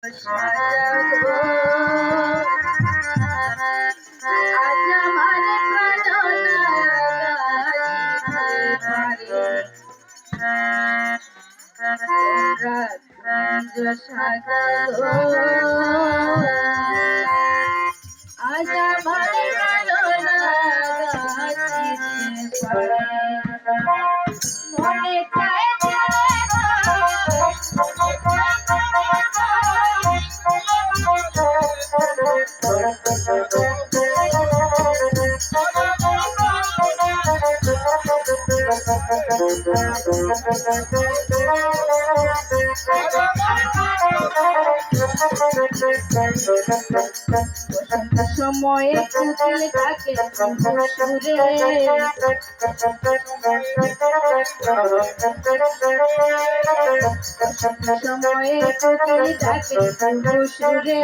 সাজাবো আজ আমার তোমরা সাজাবো আজ আমার মনে চায় সময়ে কুকিল থাকে সুরে সময়ে কুকিল থাকে সুরে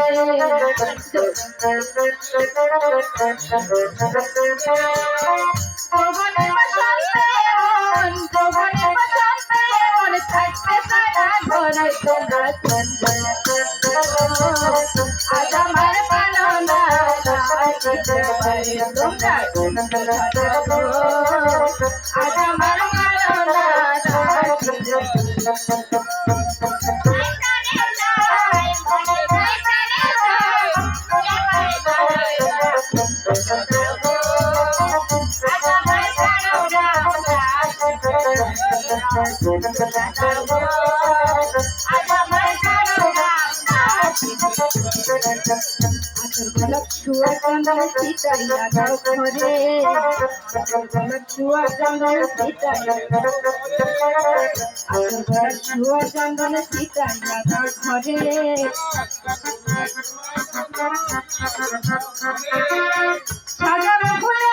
আজ আমার পালনা আজ আমার छुआ चंदन सीताइया घरे छुआ चंदन सीताइया छुआ चंदन सीताइया घरे सागर फुले